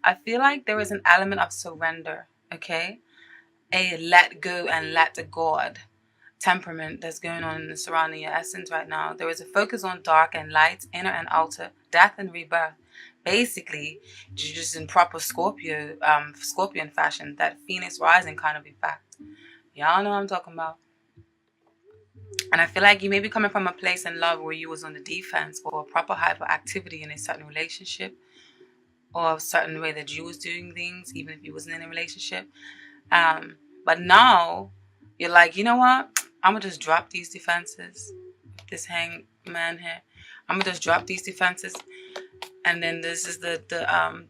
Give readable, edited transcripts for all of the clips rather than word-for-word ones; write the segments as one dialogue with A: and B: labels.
A: I feel like there is an element of surrender, okay? A let go and let God temperament that's going on surrounding your essence right now. There is a focus on dark and light, inner and outer, death and rebirth. Basically, just in proper Scorpion fashion, that Phoenix rising kind of effect. Y'all know what I'm talking about. And I feel like you may be coming from a place in love where you was on the defense, or a proper hyperactivity in a certain relationship, or a certain way that you was doing things, even if you wasn't in a relationship. But now you're like, you know what? I'm gonna just drop these defenses. This hangman here. I'm gonna just drop these defenses. And then this is the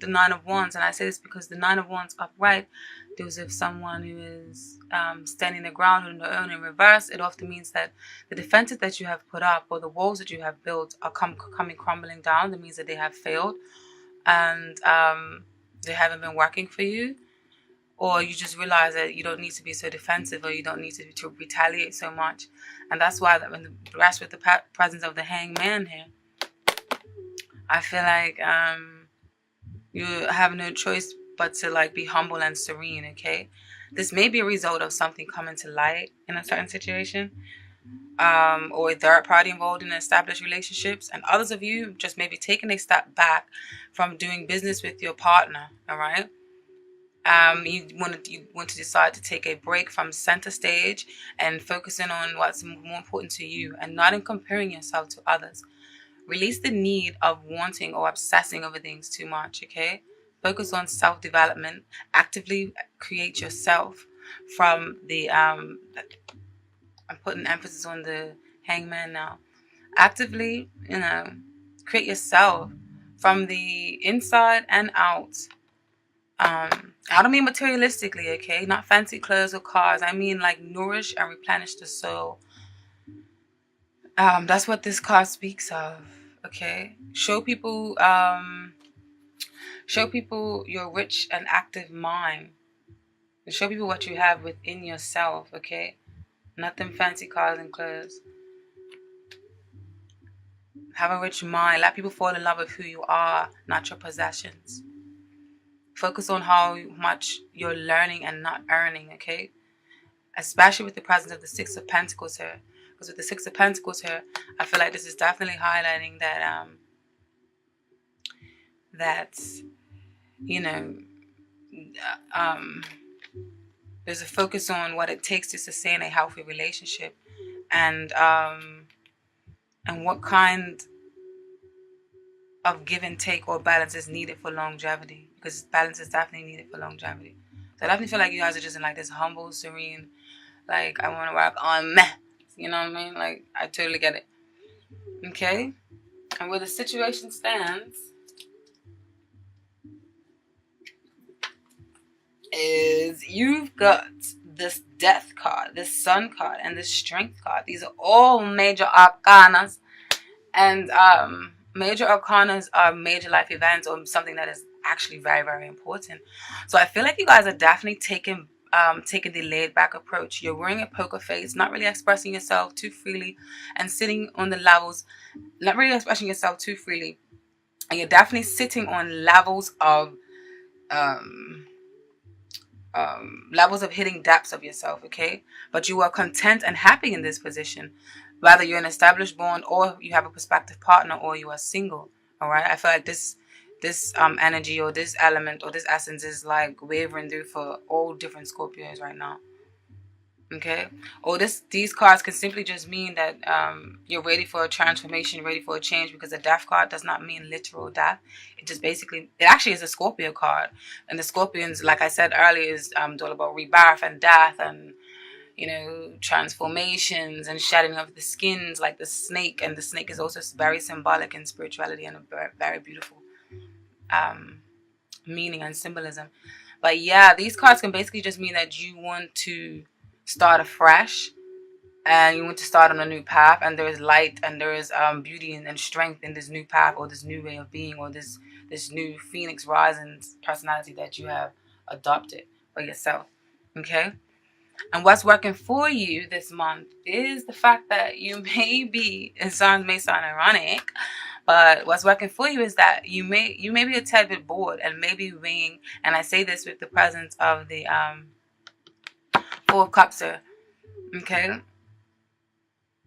A: Nine of Wands, and I say this because the Nine of Wands upright deals with someone who is standing their ground on their own. In reverse, it often means that the defenses that you have put up or the walls that you have built are coming crumbling down. That means that they have failed, and they haven't been working for you. Or you just realize that you don't need to be so defensive, or you don't need to retaliate so much. And that's why that when the rest with the presence of the hangman here, I feel like you have no choice but to like be humble and serene, okay? This may be a result of something coming to light in a certain situation, or a third party involved in established relationships, and others of you just maybe taking a step back from doing business with your partner, all right? You want to decide to take a break from center stage and focusing on what's more important to you, and not in comparing yourself to others. Release the need of wanting or obsessing over things too much, okay? Focus on self-development. Actively create yourself from the, I'm putting emphasis on the hangman now. Actively, create yourself from the inside and out. I don't mean materialistically, okay? Not fancy clothes or cars. I mean like nourish and replenish the soul. That's what this card speaks of. Okay, show people your rich and active mind. And show people what you have within yourself. Okay, nothing fancy cars and clothes. Have a rich mind. Let people fall in love with who you are, not your possessions. Focus on how much you're learning and not earning. Okay, especially with the presence of the Six of Pentacles here. Because with the Six of Pentacles here, I feel like this is definitely highlighting that there's a focus on what it takes to sustain a healthy relationship, and what kind of give and take or balance is needed for longevity, because balance is definitely needed for longevity. So I definitely feel like you guys are just in like this humble, serene, like I want to work on meh. You know what I mean? Like I totally get it. Okay? And where the situation stands is you've got this death card, this sun card, and this strength card. These are all major arcanas. And major arcanas are major life events or something that is actually very, very important. So I feel like you guys are definitely taking the laid back approach. You're wearing a poker face, not really expressing yourself too freely, and sitting on the levels, not really expressing yourself too freely. And you're definitely sitting on levels of hitting depths of yourself, okay? But you are content and happy in this position. Whether you're an established bond, or you have a prospective partner, or you are single, all right? I feel like this energy or this element or this essence is like wavering through for all different Scorpios right now, okay? Or these cards can simply just mean that you're ready for a transformation, ready for a change, because the death card does not mean literal death. It just basically, it actually is a Scorpio card, and the Scorpions, like I said earlier, is all about rebirth and death and transformations and shedding of the skins, like the snake. And the snake is also very symbolic in spirituality and a very, very beautiful meaning and symbolism. But yeah, these cards can basically just mean that you want to start afresh, and you want to start on a new path, and there is light and there is beauty and strength in this new path, or this new way of being, or this new Phoenix rising personality that you have adopted for yourself, okay? And what's working for you this month is the fact that you may be, may sound ironic, But what's working for you is that you may be a tad bit bored and maybe weighing, and I say this with the presence of the Four of Cups, okay?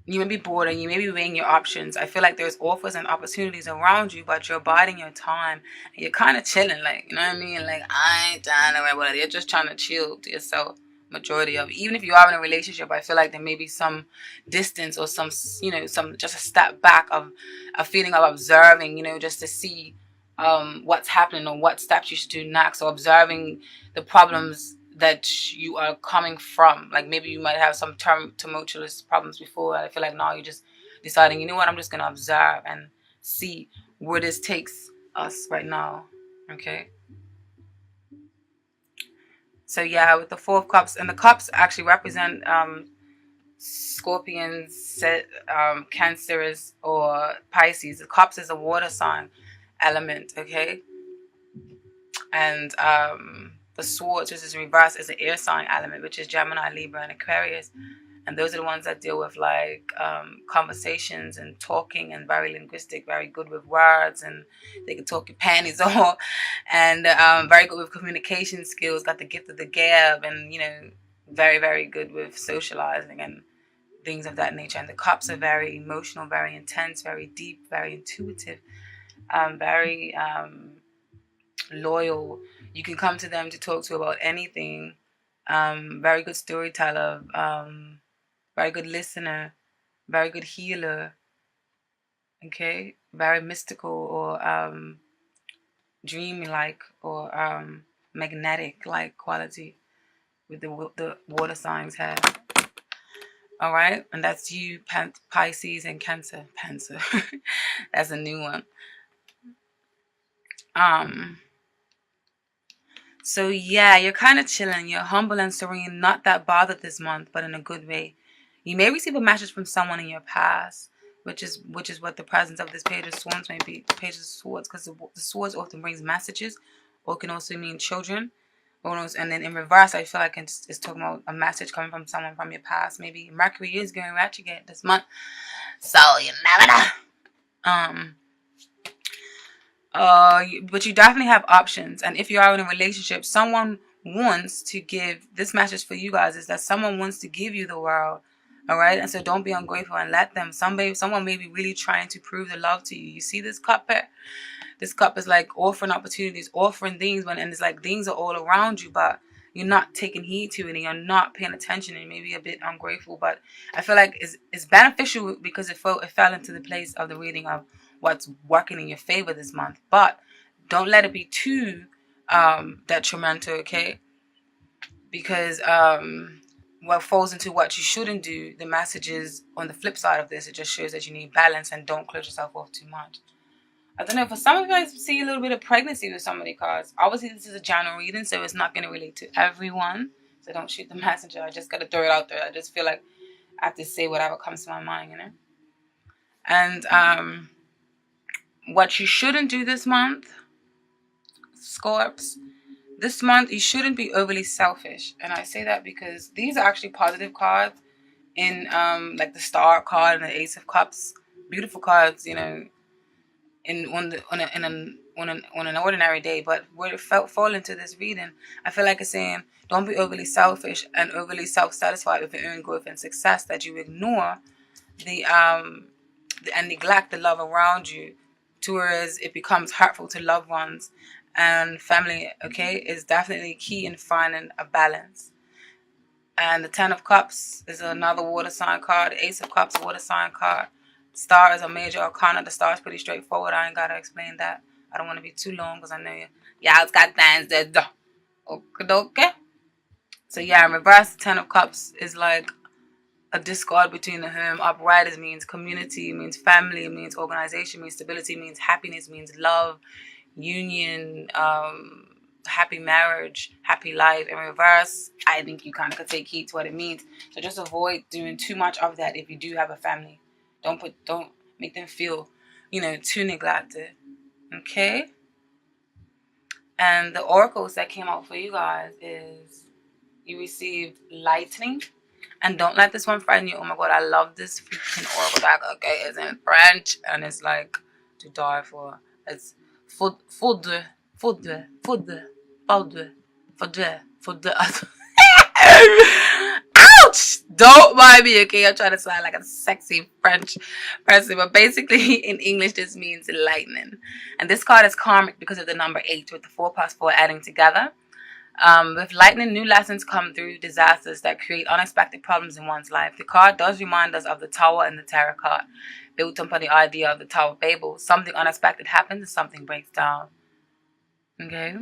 A: You may be bored and you may be weighing your options. I feel like there's offers and opportunities around you, but you're biding your time and you're kind of chilling, like, you know what I mean? Like, I ain't trying to worry about it. You're just trying to chill to yourself. Majority of, even if you are in a relationship, I feel like there may be some distance or some, some, just a step back of a feeling of observing, just to see what's happening or what steps you should do next, or observing the problems that you are coming from. Like, maybe you might have some tumultuous problems before. I feel like now you're just deciding, you know what, I'm just gonna observe and see where this takes us right now. Okay. So yeah, with the Four of Cups, and the cups actually represent Scorpions, Cancers, or Pisces. The cups is a water sign element, okay? And the swords, which is reversed, is an air sign element, which is Gemini, Libra, and Aquarius. And those are the ones that deal with like conversations and talking, and very linguistic, very good with words, and they can talk your panties off, and very good with communication skills, got the gift of the gab, and very, very good with socializing and things of that nature. And the cups are very emotional, very intense, very deep, very intuitive, very loyal. You can come to them to talk to about anything. Very good storyteller, very good listener, very good healer. Okay, very mystical, or dreamy like, or magnetic like quality with the water signs have. All right, and that's you, Pisces and Cancer. Cancer. That's a new one. So yeah, you're kind of chilling. You're humble and serene, not that bothered this month, but in a good way. You may receive a message from someone in your past, which is what the presence of this Page of Swords may be. Page of Swords, because the swords often brings messages, or can also mean children. And then in reverse, I feel like it's talking about a message coming from someone from your past. Maybe Mercury is going retrograde this month, so you never know. But you definitely have options. And if you are in a relationship, someone wants to give, this message for you guys is that someone wants to give you the world. All right. And so don't be ungrateful and let them. Someone may be really trying to prove the love to you. You see this cup here? This cup is like offering opportunities, offering things, and it's like things are all around you, but you're not taking heed to it, and you're not paying attention, and maybe a bit ungrateful. But I feel like it's beneficial because it fell into the place of the reading of what's working in your favor this month. But don't let it be too detrimental, okay? Because what falls into what you shouldn't do, the message is on the flip side of this. It just shows that you need balance and don't close yourself off too much. I don't know, for some of you guys, see a little bit of pregnancy with some of the cards. Obviously, this is a general reading, so it's not going to relate to everyone. So don't shoot the messenger. I just got to throw it out there. I just feel like I have to say whatever comes to my mind, And what you shouldn't do this month, Scorps, this month you shouldn't be overly selfish. And I say that because these are actually positive cards in like the Star card and the Ace of Cups. Beautiful cards, on an ordinary day, but where it fall into this reading, I feel like it's saying don't be overly selfish and overly self-satisfied with your own growth and success, that you ignore and neglect the love around you, towards it becomes hurtful to loved ones and family. Okay, is definitely key in finding a balance. And the Ten of Cups is another water sign card. The Ace of Cups, water sign card. Star is a major arcana. The star is pretty straightforward. I ain't got to explain that. I don't want to be too long because I know y'all's got things to do. Okay. So yeah, in reverse, the Ten of Cups is like a discord between the home. Upright means community, means family, means organization, means stability, means happiness, means love, union, happy marriage, happy life. In reverse, I think you kind of could take heed to what it means. So just avoid doing too much of that if you do have a family. Don't make them feel, too neglected. Okay? And the oracles that came out for you guys is you received lightning. And don't let this one frighten you. Oh my God, I love this freaking oracle deck. Okay, it's in French and it's like to die for. It's faudre, faudre, faudre, faudre, faudre, faudre. Ouch! Don't mind me, okay? I'm trying to sound like a sexy French person, but basically in English this means lightning. And this card is karmic because of the number 8 with the 4 plus 4 adding together. With lightning, new lessons come through disasters that create unexpected problems in one's life. The card does remind us of the Tower and the Tarot card, built upon the idea of the Tower of Babel. Something unexpected happens and something breaks down. Okay?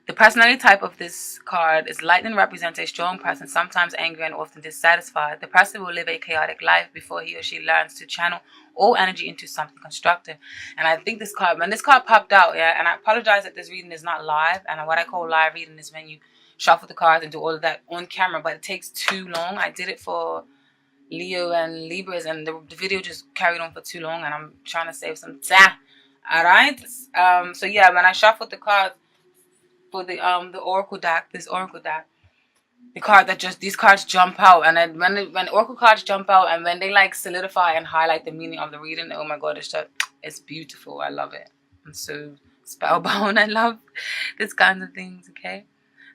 A: The personality type of this card is lightning represents a strong person, sometimes angry and often dissatisfied. The person will live a chaotic life before he or she learns to channel all energy into something constructive. And I think this card, when this card popped out, yeah, and I apologize that this reading is not live. And what I call live reading is when you shuffle the cards and do all of that on camera, but it takes too long. I did it for Leo and Libras, and the video just carried on for too long, and I'm trying to save some time. All right. So yeah, when I shuffled the cards for the oracle deck, this oracle deck, the card that just, these cards jump out, and then when oracle cards jump out and when they like solidify and highlight the meaning of the reading, oh my god, it's beautiful. I love it. I'm so spellbound. I love this kind of things. Okay,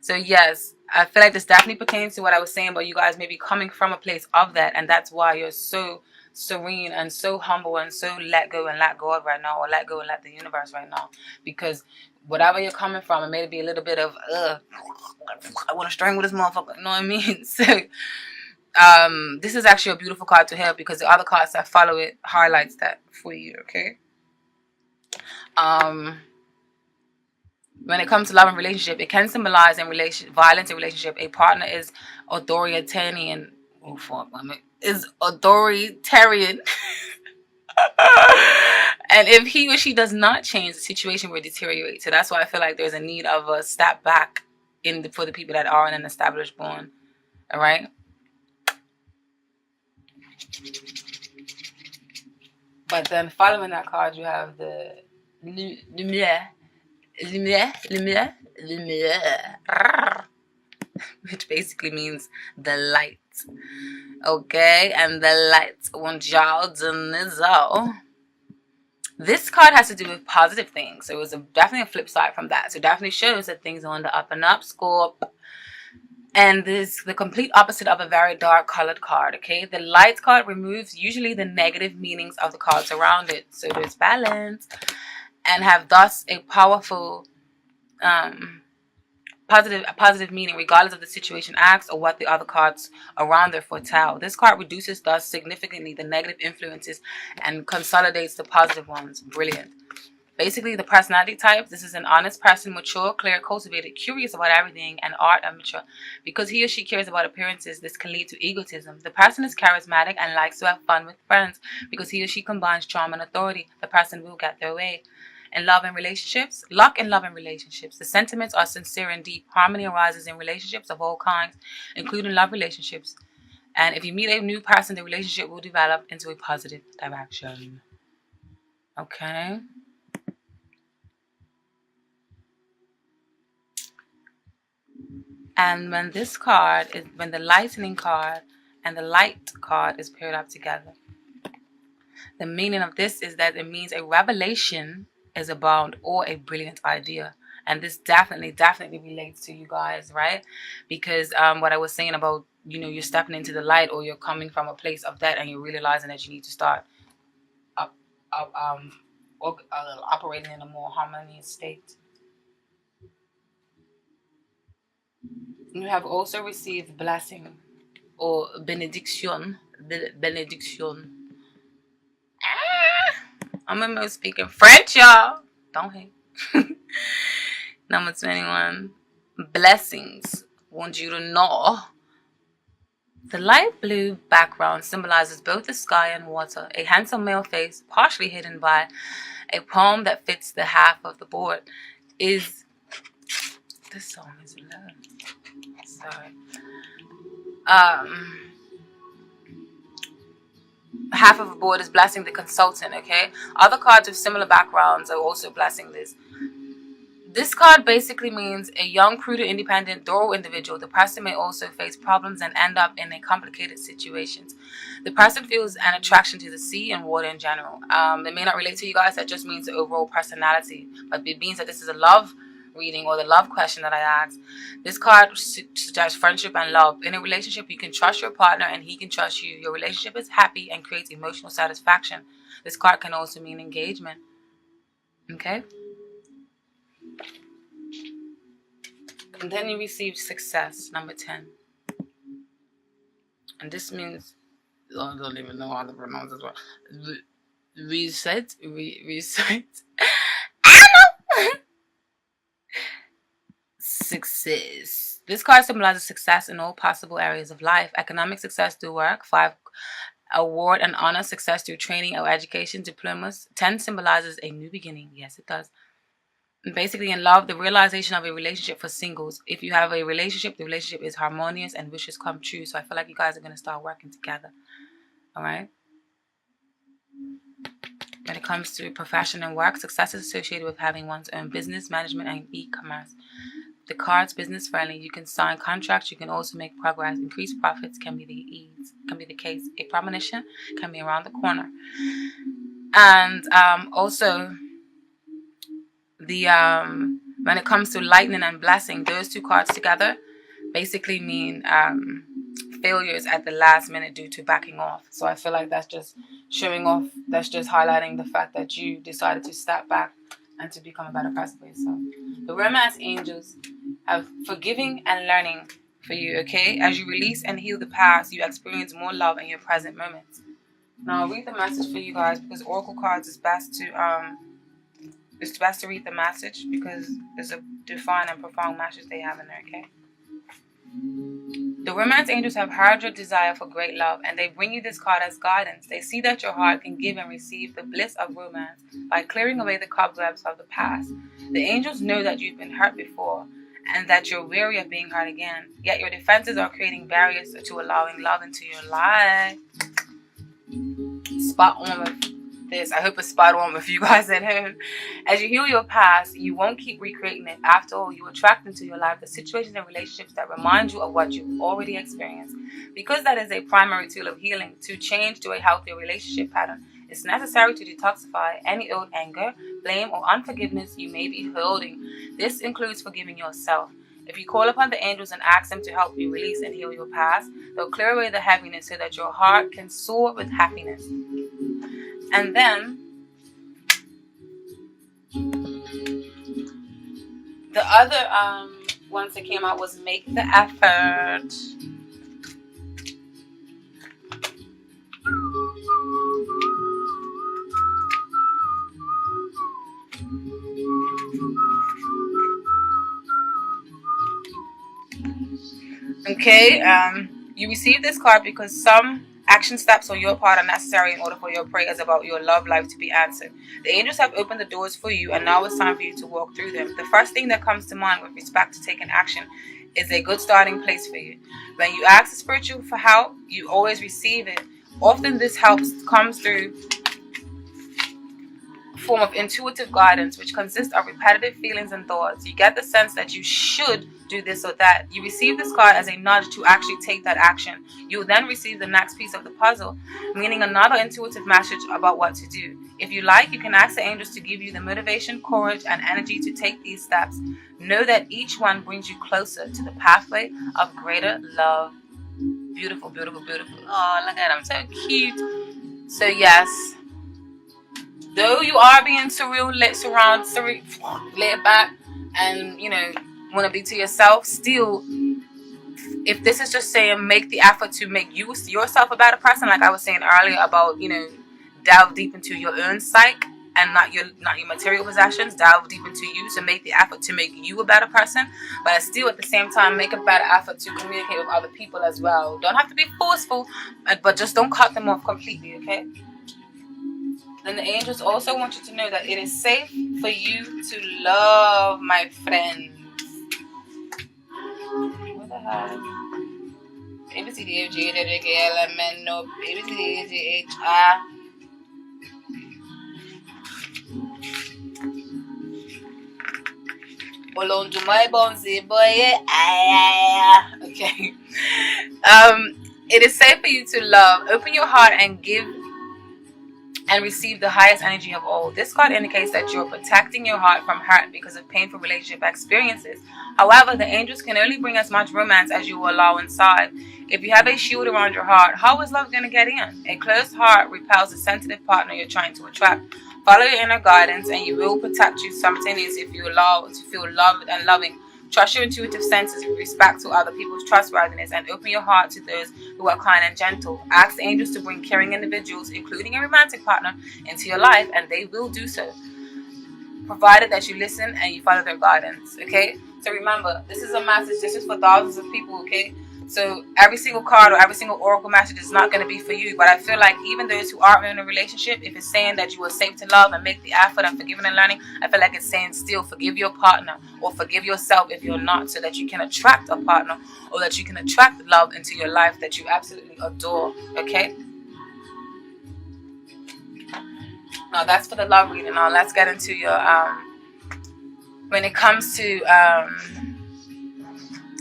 A: so yes, I feel like this definitely pertains to what I was saying about you guys maybe coming from a place of that, and that's why you're so serene and so humble and so let go and let God right now, or let go and let the universe right now, because whatever you're coming from, it may be a little bit of I want to strangle this motherfucker, you know what I mean? So this is actually a beautiful card to have, because the other cards that follow it highlights that for you. Okay, when it comes to love and relationship, it can symbolize violence in relationship. A partner is authoritarian. Oh fuck, is authoritarian. And if he or she does not change, the situation will deteriorate. So that's why I feel like there's a need of a step back for the people that are in an established bond. All right. But then following that card, you have the lumière, which basically means the light. Okay, and the light wants y'all to. This card has to do with positive things. So it was definitely a flip side from that. So definitely shows that things are on the up and up, Scorp. And this is the complete opposite of a very dark colored card. Okay, the light card removes usually the negative meanings of the cards around it. So there's balance, and have thus a powerful positive meaning regardless of the situation asked or what the other cards around there foretell. This card reduces thus significantly the negative influences and consolidates the positive ones. Brilliant. Basically, the personality type, this is an honest person, mature, clear, cultivated, curious about everything, and art and mature. Because he or she cares about appearances, this can lead to egotism. The person is charismatic and likes to have fun with friends. Because he or she combines charm and authority, the person will get their way. In love and relationships, luck in love and relationships. The sentiments are sincere and deep. Harmony arises in relationships of all kinds, including love relationships. And if you meet a new person, the relationship will develop into a positive direction. Okay. And when the lightning card and the light card is paired up together, the meaning of this is that it means a revelation is abound or a brilliant idea. And this definitely relates to you guys, right? Because what I was saying about, you're stepping into the light, or you're coming from a place of that, and you're realizing that you need to start operating in a more harmonious state. You have also received blessing or benediction. I'm almost speaking French, y'all. Don't hate. Number 21. Blessings. Want you to know. The light blue background symbolizes both the sky and water. A handsome male face, partially hidden by a poem that fits the half of the board, is... This song is low. Sorry. Half of the board is blessing the consultant, okay? Other cards with similar backgrounds are also blessing this. This card basically means a young, prudent, independent, thorough individual. The person may also face problems and end up in a complicated situations. The person feels an attraction to the sea and water in general. They may not relate to you guys. That just means the overall personality. But it means that this is a love reading or the love question that I asked. This card suggests friendship and love. In a relationship, you can trust your partner and he can trust you. Your relationship is happy and creates emotional satisfaction. This card can also mean engagement. Okay? And then you receive success, number 10. And this means, I don't even know how to pronounce this one. Reset. I don't know. Success. This card symbolizes success in all possible areas of life. Economic success through work. 5, award and honor success through training or education, diplomas. 10 symbolizes a new beginning. Yes, it does. And basically, in love, the realization of a relationship for singles. If you have a relationship, the relationship is harmonious and wishes come true. So I feel like you guys are going to start working together. All right? When it comes to profession and work, success is associated with having one's own business, management, and e-commerce. The card's business friendly. You can sign contracts. You can also make progress. Increased profits can be the case. A premonition can be around the corner. And also, the when it comes to lightning and blessing, those two cards together basically mean failures at the last minute due to backing off. So I feel like that's just showing off. That's just highlighting the fact that you decided to step back and to become a better person for yourself. The romance angels have forgiving and learning for you, okay? As you release and heal the past, you experience more love in your present moments. Now I'll read the message for you guys because oracle cards is best to it's best to read the message because there's a defined and profound message they have in there, okay? The romance angels have heard your desire for great love and they bring you this card as guidance. They see that your heart can give and receive the bliss of romance by clearing away the cobwebs of the past. The angels know that you've been hurt before and that you're weary of being hurt again. Yet your defenses are creating barriers to allowing love into your life. Spot on with this. I hope it's spot on with you guys at home. As you heal your past, you won't keep recreating it. After all, you attract into your life the situations and relationships that remind you of what you've already experienced. Because that is a primary tool of healing, to change to a healthier relationship pattern, it's necessary to detoxify any old anger, blame, or unforgiveness you may be holding. This includes forgiving yourself. If you call upon the angels and ask them to help you release and heal your past, they'll clear away the heaviness so that your heart can soar with happiness. And then the other ones that came out was make the effort. Okay, you receive this card because some action steps on your part are necessary in order for your prayers about your love life to be answered. The angels have opened the doors for you and now it's time for you to walk through them. The first thing that comes to mind with respect to taking action is a good starting place for you. When you ask the spiritual for help, you always receive it. Often this help comes through form of intuitive guidance, which consists of repetitive feelings and thoughts. You get the sense that you should do this or that. You receive this card as a nudge to actually take that action. You will then receive the next piece of the puzzle, meaning another intuitive message about what to do. If you like, you can ask the angels to give you the motivation, courage, and energy to take these steps. Know that each one brings you closer to the pathway of greater love. Beautiful, beautiful, beautiful. Oh, look at them, so cute. So yes, though you are being laid back, and want to be to yourself, still, if this is just saying make the effort to make yourself a better person, like I was saying earlier about delve deep into your own psyche and not your material possessions, delve deep into you, so make the effort to make you a better person, but still at the same time make a better effort to communicate with other people as well. Don't have to be forceful, but just don't cut them off completely, okay? Then the angels also want you to know that it is safe for you to love, my friends. What the heck? Hold on to my bouncy boy. Okay. It is safe for you to love. Open your heart and give and receive the highest energy of all. This card indicates that you're protecting your heart from hurt because of painful relationship experiences. However, the angels can only bring as much romance as you will allow inside. If you have a shield around your heart, how is love going to get in? A closed heart repels a sensitive partner you're trying to attract. Follow your inner guidance and you will protect you simultaneously if you allow to feel loved and loving. Trust your intuitive senses with respect to other people's trustworthiness and open your heart to those who are kind and gentle. Ask the angels to bring caring individuals, including a romantic partner, into your life, and they will do so, provided that you listen and you follow their guidance, okay? So remember, this is a message. This is for thousands of people, okay? So every single card or every single oracle message is not going to be for you. But I feel like even those who are in a relationship, if it's saying that you are safe to love and make the effort and forgiving and learning, I feel like it's saying still forgive your partner or forgive yourself if you're not, so that you can attract a partner or that you can attract love into your life that you absolutely adore, okay? Now that's for the love reading. Now let's get into your, when it comes to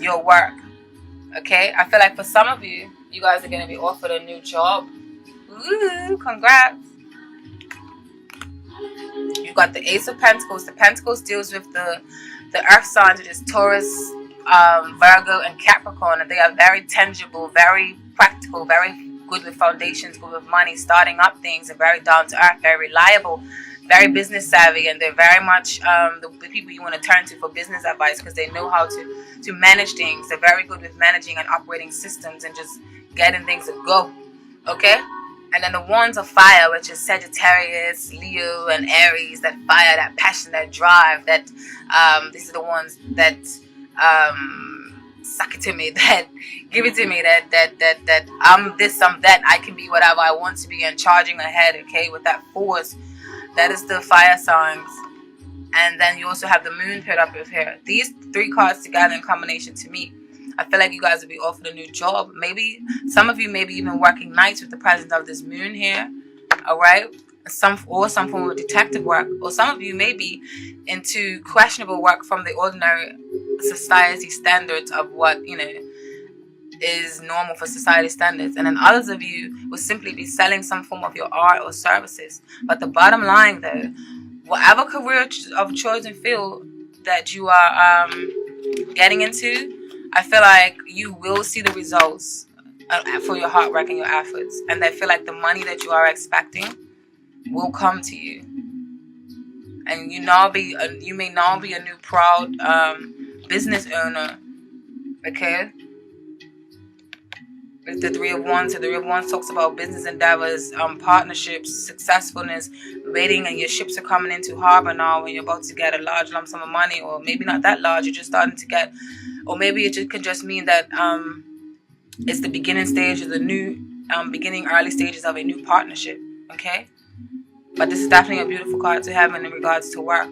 A: your work. Okay, I feel like for some of you, you guys are going to be offered a new job. Ooh, congrats. You got the Ace of Pentacles. The Pentacles deals with the earth signs, which is Taurus, Virgo, and Capricorn. And they are very tangible, very practical, very good with foundations, good with money, starting up things, and very down to earth, very reliable, very business savvy, and they're very much the people you want to turn to for business advice because they know how to manage things. They're very good with managing and operating systems and just getting things to go, okay? And then the wands of fire, which is Sagittarius, Leo, and Aries, that fire, that passion, that drive, that these are the ones that suck it to me, that give it to me, that I'm this, I'm that, I can be whatever I want to be, and charging ahead, okay, with that force. That is the fire signs. And then you also have the moon paired up with here. These three cards together in combination, to me, I feel like you guys will be offered a new job. Maybe some of you may be even working nights with the presence of this moon here. All right. Some form of detective work. Or some of you may be into questionable work from the ordinary society standards of what, you know, is normal for society standards. And then others of you will simply be selling some form of your art or services. But the bottom line, though, whatever career of choice and field that you are getting into, I feel like you will see the results for your hard work and your efforts. And I feel like the money that you are expecting will come to you. And you may now be a new proud business owner, okay? With the Three of Wands. So the Three of Wands talks about business endeavors, partnerships, successfulness, waiting, and your ships are coming into harbor now when you're about to get a large lump sum of money, or maybe not that large, you're just starting to get, or maybe it could just mean that it's the beginning stages, the new beginning, early stages of a new partnership, okay? But this is definitely a beautiful card to have in regards to work.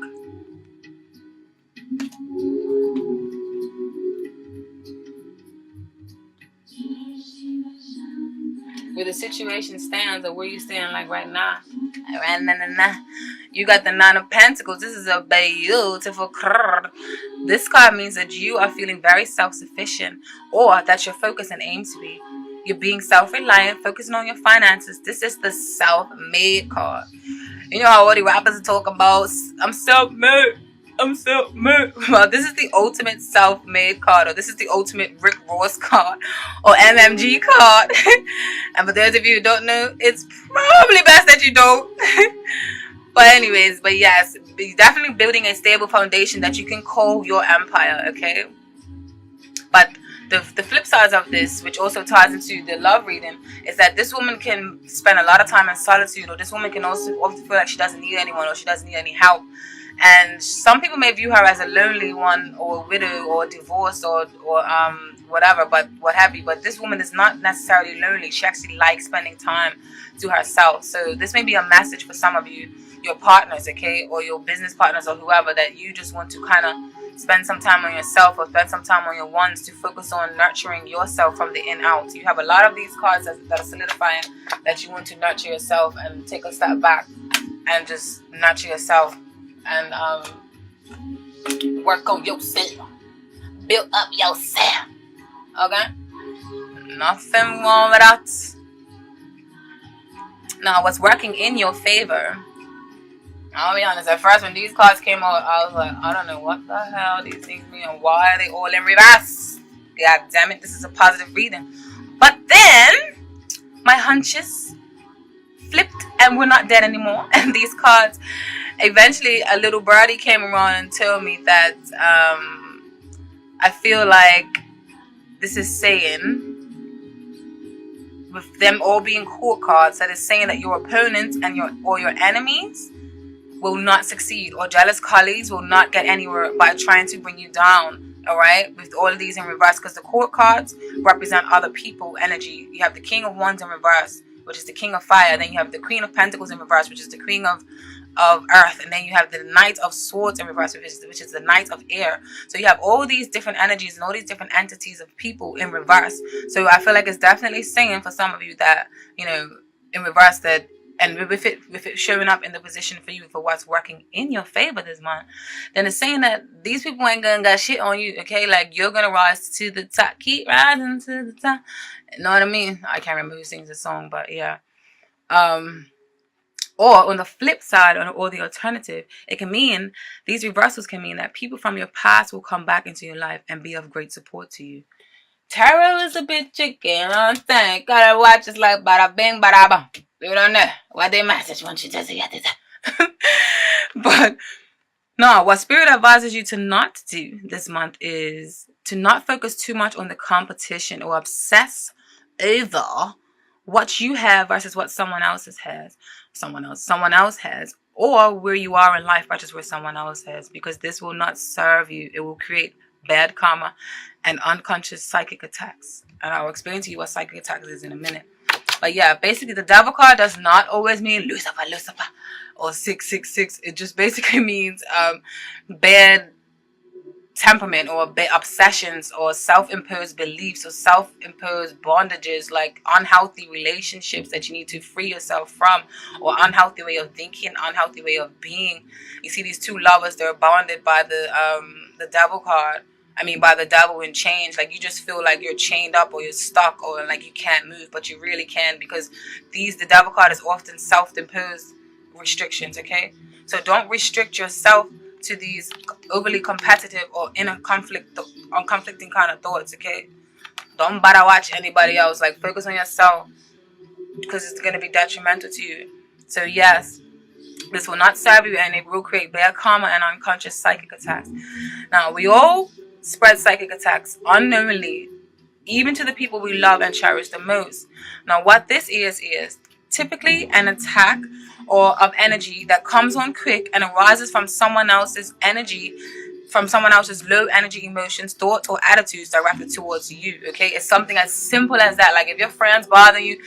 A: Where the situation stands, or where you stand like right now. You got the Nine of Pentacles. This is a beautiful card. This card means that you are feeling very self-sufficient, or that your focus and aim to be. You're being self-reliant, focusing on your finances. This is the self-made card. You know how all the rappers talk about, I'm self-made. I'm self-made. Well, this is the ultimate self-made card, or this is the ultimate Rick Ross card, or MMG card. And for those of you who don't know, it's probably best that you don't. But anyways, but yes, be definitely building a stable foundation that you can call your empire, okay? But the flip side of this, which also ties into the love reading, is that this woman can spend a lot of time in solitude, or this woman can also often feel like she doesn't need anyone, or she doesn't need any help. And some people may view her as a lonely one, or a widow, or divorced, or whatever, but what have you. But this woman is not necessarily lonely. She actually likes spending time to herself. So this may be a message for some of you, your partners, okay, or your business partners, or whoever, that you just want to kind of spend some time on yourself, or spend some time on your ones, to focus on nurturing yourself from the in out. You have a lot of these cards that are solidifying that you want to nurture yourself and take a step back and just nurture yourself. And Work on yourself. Build up yourself. Okay? Nothing wrong with that. Now, what's working in your favor? I'll be honest, at first when these cards came out, I was like, I don't know what the hell these things mean and why are they all in reverse? God damn it, this is a positive reading. But then, my hunches flipped and we're not dead anymore. And these cards, eventually a little birdie came around and told me that I feel like this is saying, with them all being court cards, that is saying that your opponents and your enemies will not succeed, or jealous colleagues will not get anywhere by trying to bring you down. All right, with all of these in reverse, because the court cards represent other people energy. You have the King of Wands in reverse, which is the King of Fire. Then you have the Queen of Pentacles in reverse, which is the Queen of Earth, and then you have the Knight of Swords in reverse, which is the Knight of Air. So you have all these different energies and all these different entities of people in reverse. So I feel like it's definitely saying for some of you that, you know, in reverse, that, and with it showing up in the position for you for what's working in your favor this month, then it's saying that these people ain't gonna got shit on you, okay? Like, you're gonna rise to the top. Keep rising to the top. You know what I mean? I can't remember who sings the song, but yeah. Or on the flip side, or the alternative, it can mean, these reversals can mean that people from your past will come back into your life and be of great support to you. Tarot is a bit tricky, you know what I'm saying? Gotta watch it like bada bing, bada bang. You don't know what they message once you just get it. But no, what Spirit advises you to not do this month is to not focus too much on the competition or obsess over what you have versus what someone else has, or where you are in life versus where someone else has, because this will not serve you. It will create bad karma and unconscious psychic attacks. And I'll explain to you what psychic attacks is in a minute. But yeah, basically the Devil card does not always mean Lucifer, or 666. It just basically means bad temperament, or bad obsessions, or self-imposed beliefs, or self-imposed bondages, like unhealthy relationships that you need to free yourself from, or unhealthy way of thinking, unhealthy way of being. You see these two lovers, they're bonded by the Devil card. I mean, by the devil in chains. Like, you just feel like you're chained up, or you're stuck, or like you can't move, but you really can, because the Devil card is often self-imposed restrictions, okay? So don't restrict yourself to these overly competitive or conflicting kind of thoughts, okay? Don't bother watch anybody else. Like, focus on yourself, because it's going to be detrimental to you. So yes, this will not serve you, and it will create bad karma and unconscious psychic attacks. Now, we all spread psychic attacks unknowingly, even to the people we love and cherish the most. Now, what this is typically an attack or of energy that comes on quick and arises from someone else's energy, from someone else's low energy emotions, thoughts, or attitudes directed towards you, okay? It's something as simple as that. Like, if your friends bother you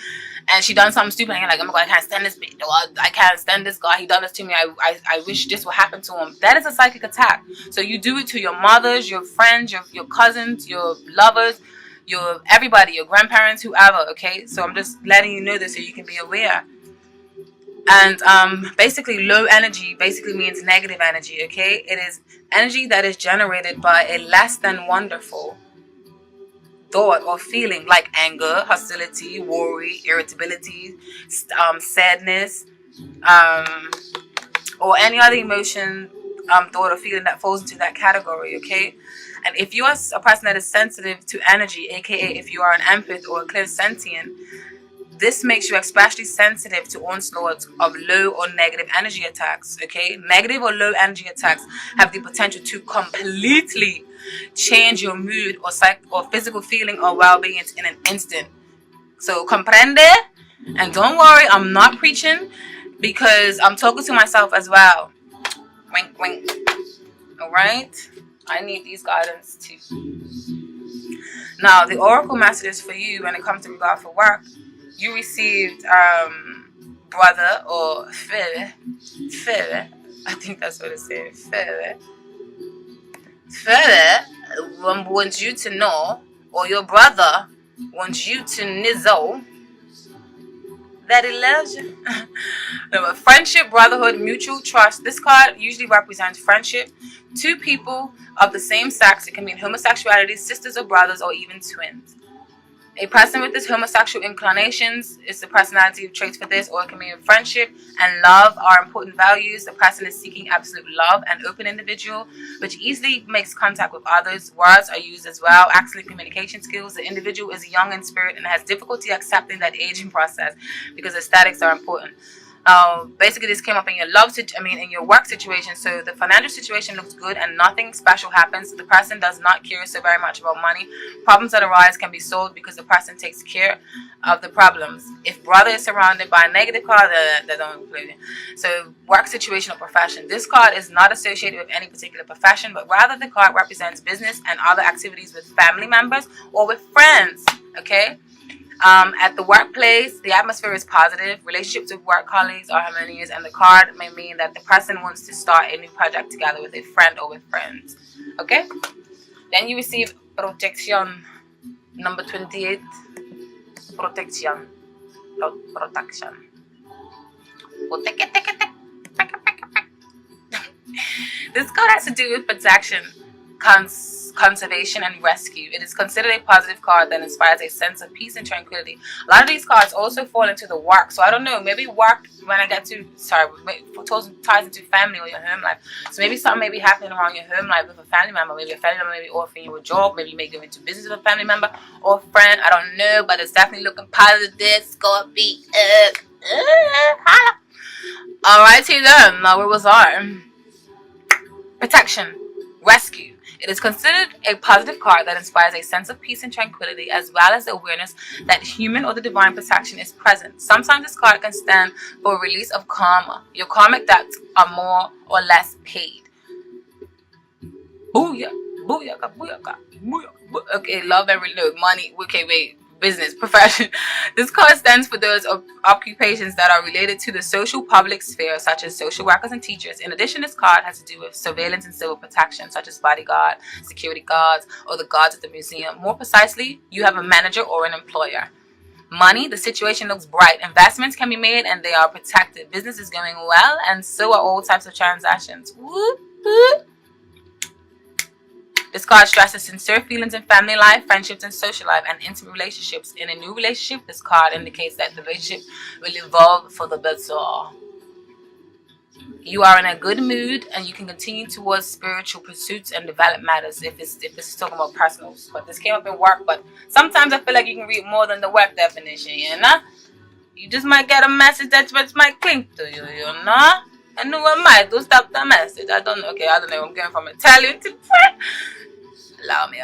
A: and she done something stupid and you're like, oh my God, I can't stand this bitch, or I can't stand this guy, he done this to me, I wish this would happen to him. That is a psychic attack. So you do it to your mothers, your friends, your cousins, your lovers, your everybody, your grandparents, whoever, okay? So I'm just letting you know this so you can be aware. And basically, low energy basically means negative energy, okay? It is energy that is generated by a less than wonderful thought or feeling, like anger, hostility, worry, irritability, sadness, or any other emotion, thought or feeling that falls into that category, okay? And if you are a person that is sensitive to energy, aka if you are an empath or a clairsentient, this makes you especially sensitive to onslaughts of low or negative energy attacks, okay? Negative or low energy attacks have the potential to completely change your mood or physical feeling or well-being in an instant. So, comprende? And don't worry, I'm not preaching, because I'm talking to myself as well. Wink, wink. Alright? I need these guidance too. Now, the oracle messages for you when it comes to regard for work. You received brother or fere. I think that's what it says. Fere wants you to know, or your brother wants you to know, that he loves you. Number, friendship, brotherhood, mutual trust. This card usually represents friendship. Two people of the same sex. It can mean homosexuality, sisters or brothers, or even twins. A person with this homosexual inclinations is the personality traits for this, or it can mean friendship and love are important values. The person is seeking absolute love and open individual, which easily makes contact with others. Words are used as well. Excellent communication skills. The individual is young in spirit and has difficulty accepting that aging process because aesthetics are important. Basically, this came up in your in your work situation. So the financial situation looks good and nothing special happens. The person does not care so very much about money. Problems that arise can be solved because the person takes care of the problems. If brother is surrounded by a negative card, they don't include it. So work situation or profession. This card is not associated with any particular profession, but rather the card represents business and other activities with family members or with friends. Okay. At the workplace, the atmosphere is positive. Relationships with work colleagues are harmonious, and the card may mean that the person wants to start a new project together with a friend or with friends. Okay? Then you receive protection. Number 28. Protection. Protection. This card has to do with protection, conservation, and rescue. It is considered a positive card that inspires a sense of peace and tranquility. A lot of these cards also fall into the work. So I don't know, maybe work when I get to, ties into family or your home life. So maybe something may be happening around your home life with a family member. Maybe a family member may be offering you a job. Maybe you may go into business with a family member or a friend. I don't know, but it's definitely looking positive. Scorpio. Alrighty then, now where was I? Protection, rescue. It is considered a positive card that inspires a sense of peace and tranquility, as well as the awareness that human or the divine protection is present. Sometimes this card can stand for a release of karma. Your karmic debts are more or less paid. Booyah, booyaka, booyaka, booyaka. Okay, love and money. Okay, wait. Business, profession. This card stands for those occupations that are related to the social public sphere, such as social workers and teachers. In addition, this card has to do with surveillance and civil protection, such as bodyguard, security guards, or the guards at the museum. More precisely, you have a manager or an employer. Money, the situation looks bright. Investments can be made and they are protected. Business is going well, and so are all types of transactions. Whoop, whoop. This card stresses sincere feelings in family life, friendships, and social life, and intimate relationships. In a new relationship, this card indicates that the relationship will evolve for the better. You are in a good mood, and you can continue towards spiritual pursuits and develop matters. If this is talking about personals, but this came up in work. But sometimes I feel like you can read more than the work definition. You know, you just might get a message that might cling to you. You know, and who am I to stop the message? I don't know. Okay, I don't know. I'm going from Italian to French. Allow me.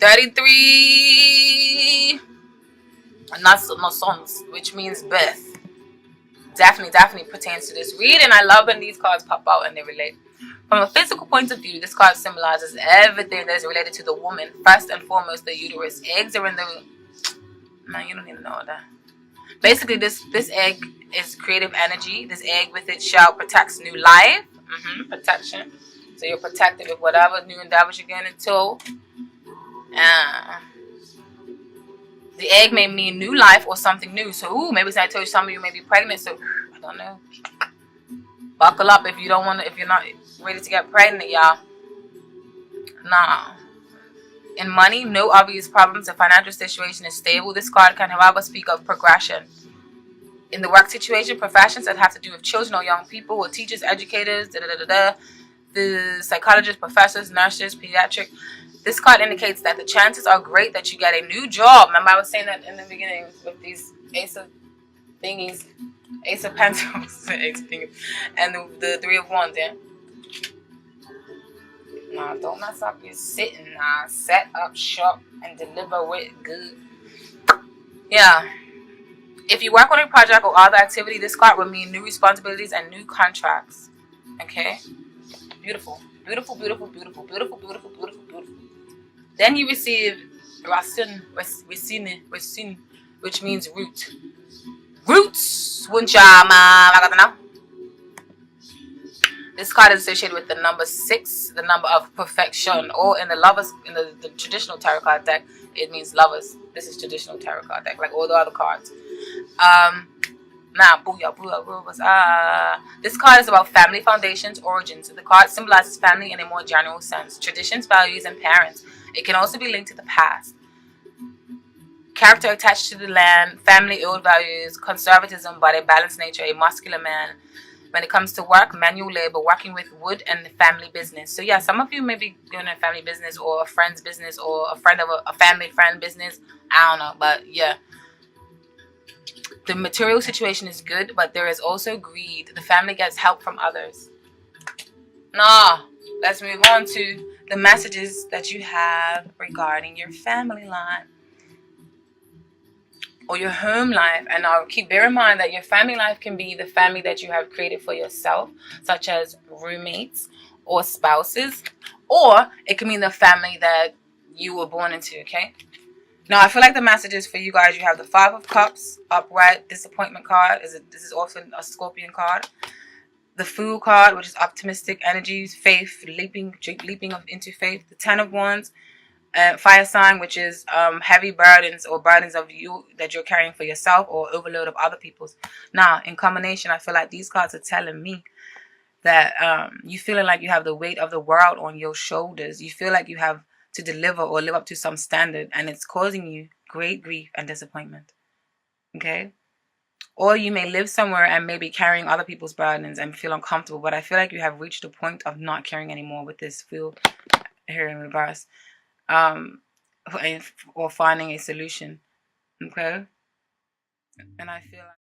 A: 33 Naissance, which means birth. Definitely pertains to this read, and I love when these cards pop out and they relate. From a physical point of view, this card symbolizes everything that is related to the woman. First and foremost, the uterus. Eggs are in the... Man, you don't need to know that. Basically, this egg is creative energy. This egg with its shell protects new life. Protection. So you're protected with whatever new endeavors you're getting into. The egg may mean new life or something new. So, maybe I told you some of you may be pregnant. So, I don't know. Buckle up if you're not ready to get pregnant, y'all. Nah. In money, no obvious problems. The financial situation is stable. This card can, however, speak of progression. In the work situation, professions that have to do with children or young people or teachers, educators, the psychologists, professors, nurses, pediatric. This card indicates that the chances are great that you get a new job. Remember I was saying that in the beginning with these Ace of Pentacles, and the Three of Wands, yeah? Nah, don't mess up your sitting. Nah, set up shop and deliver with good. Yeah. If you work on a project or other activity, this card would mean new responsibilities and new contracts. Okay? Beautiful. Then you receive racine, which means root. Roots. This card is associated with the number 6, the number of perfection, or in the traditional tarot card deck, it means lovers. This is traditional tarot card deck, like all the other cards. Nah, booyah, booyah, booyah. This card is about family foundations, origins. The card symbolizes family in a more general sense, traditions, values, and parents. It can also be linked to the past. Character attached to the land, family, old values, conservatism, but a balanced nature, a muscular man. When it comes to work, manual labor, working with wood, and family business. So yeah, some of you may be doing a family business or a friend's business or a friend of a family friend business. I don't know, but yeah. The material situation is good, but there is also greed. The family gets help from others. Nah, let's move on to the messages that you have regarding your family life or your home life. And I'll bear in mind that your family life can be the family that you have created for yourself, such as roommates or spouses, or it can mean the family that you were born into, okay? Now, I feel like the messages for you guys, you have the Five of Cups, upright, disappointment card. This is also a Scorpion card. The Fool card, which is optimistic energies, faith, leaping into faith. The Ten of Wands, fire sign, which is heavy burdens or burdens of you that you're carrying for yourself or overload of other people's. Now, in combination, I feel like these cards are telling me that you feeling like you have the weight of the world on your shoulders. You feel like you have to deliver or live up to some standard, and it's causing you great grief and disappointment. Okay? Or you may live somewhere and maybe carrying other people's burdens and feel uncomfortable, but I feel like you have reached a point of not caring anymore with this feel here in reverse. Or finding a solution. Okay? And I feel like